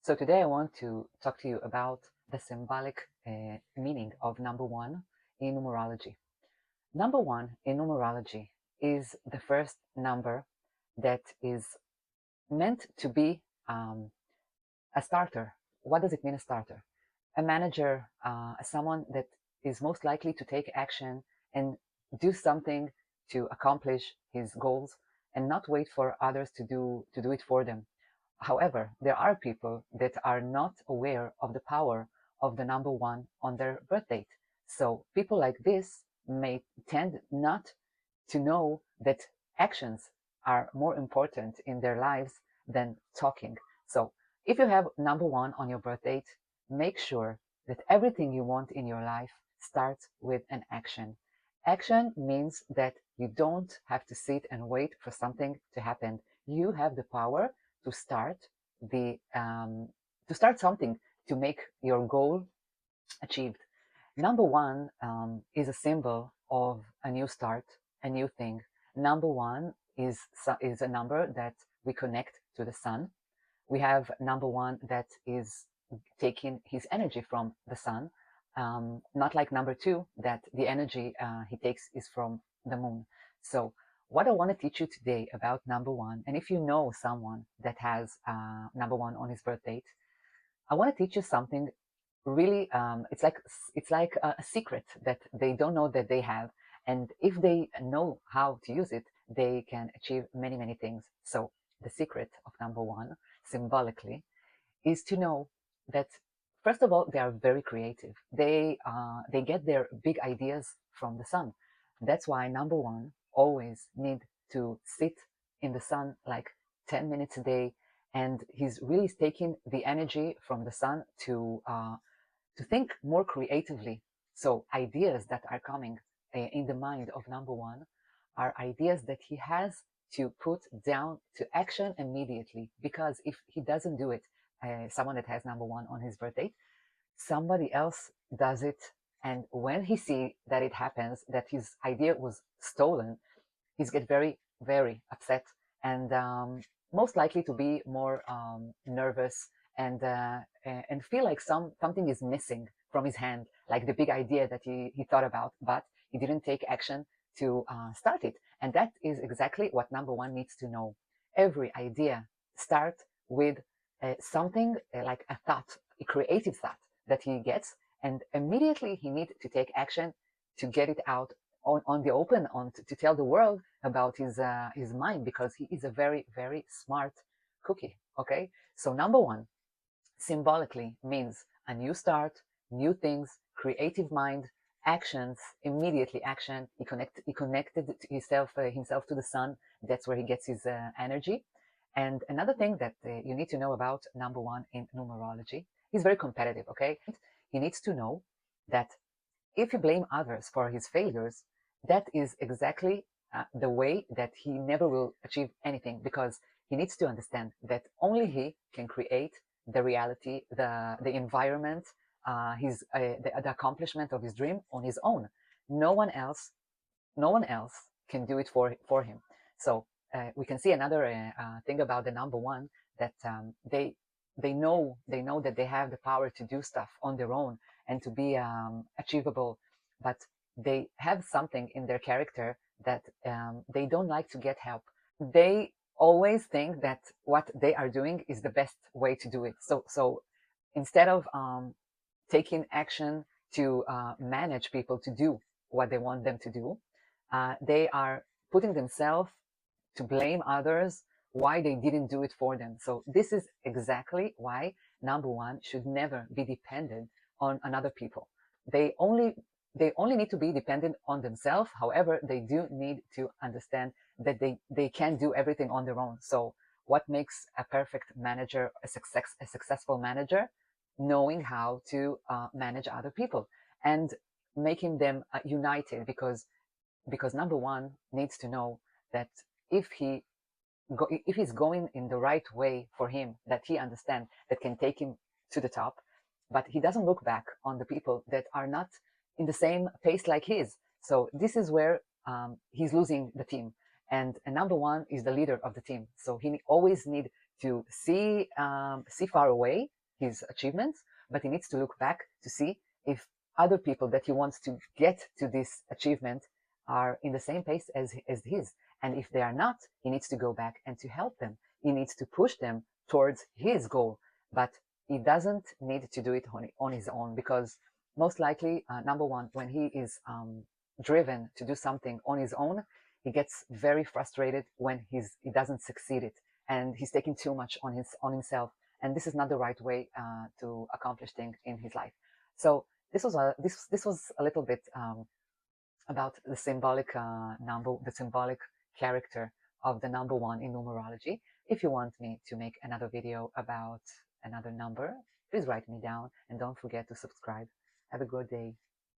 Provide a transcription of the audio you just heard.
So today I want to talk to you about the symbolic meaning of number one in numerology. Number one in numerology is the first number that is meant to be a starter. What does it mean, a starter? A manager, someone that is most likely to take action and do something to accomplish his goals and not wait for others to do it for them. However, there are people that are not aware of the power of the number one on their birth date. So people like this may tend not to know that actions are more important in their lives than talking. So if you have number one on your birth date, make sure that everything you want in your life starts with an action. Action means that you don't have to sit and wait for something to happen. You have the power to start something to make your goal achieved. Number one is a symbol of a new start, a new thing. Number one is a number that we connect to the sun. We have number one that is taking his energy from the sun, not like number two, that the energy he takes is from the moon. So what I want to teach you today about number one, and if you know someone that has number one on his birth date, I want to teach you something really. It's like a secret that they don't know that they have, and if they know how to use it, they can achieve many things. So the secret of number one, symbolically, is to know that first of all they are very creative. They get their big ideas from the sun. That's why number one always need to sit in the sun like 10 minutes a day, and he's really taking the energy from the sun to think more creatively. So ideas that are coming in the mind of number one are ideas that he has to put down to action immediately, because if he doesn't do it, someone that has number one on his birthday, somebody else does it, and when he see that it happens, that his idea was stolen, he's get very upset, and most likely to be more nervous, and feel like something is missing from his hand, like the big idea that he thought about, but he didn't take action to start it. And that is exactly what number one needs to know. Every idea start with something like a thought, a creative thought that he gets, and immediately he needs to take action to get it out on the open, to tell the world about his mind, because he is a very smart cookie. Okay, so number one symbolically means a new start, new things, creative mind, actions, immediately action. He connected himself to the sun. That's where he gets his energy. And another thing that you need to know about number one in numerology, he's very competitive. Okay, he needs to know that if you blame others for his failures, that is exactly the way that he never will achieve anything, because he needs to understand that only he can create the reality, the environment, the accomplishment of his dream on his own. No one else can do it for him. So we can see another thing about the number one, that they know that they have the power to do stuff on their own and to be achievable, but they have something in their character that they don't like to get help. They always think that what they are doing is the best way to do it. So instead of taking action to manage people to do what they want them to do, they are putting themselves to blame others why they didn't do it for them. So this is exactly why number one should never be dependent on another people. They only need to be dependent on themselves. However, they do need to understand that they can't do everything on their own. So what makes a perfect manager a successful manager? Knowing how to manage other people and making them united, because number one needs to know that if he's going in the right way for him, that he understands, that can take him to the top, but he doesn't look back on the people that are not in the same pace like his. So this is where he's losing the team, and number one is the leader of the team. So he always need to see far away his achievements, but he needs to look back to see if other people that he wants to get to this achievement are in the same pace as his. And if they are not, he needs to go back and to help them. He needs to push them towards his goal. But he doesn't need to do it on his own, because most likely, number one, when he is driven to do something on his own, he gets very frustrated when he doesn't succeed it, and he's taking too much on himself. And this is not the right way to accomplish things in his life. So this was a little bit about the symbolic number, the symbolic character of the number one in numerology. If you want me to make another video about another number, please write me down and don't forget to subscribe. Have a good day.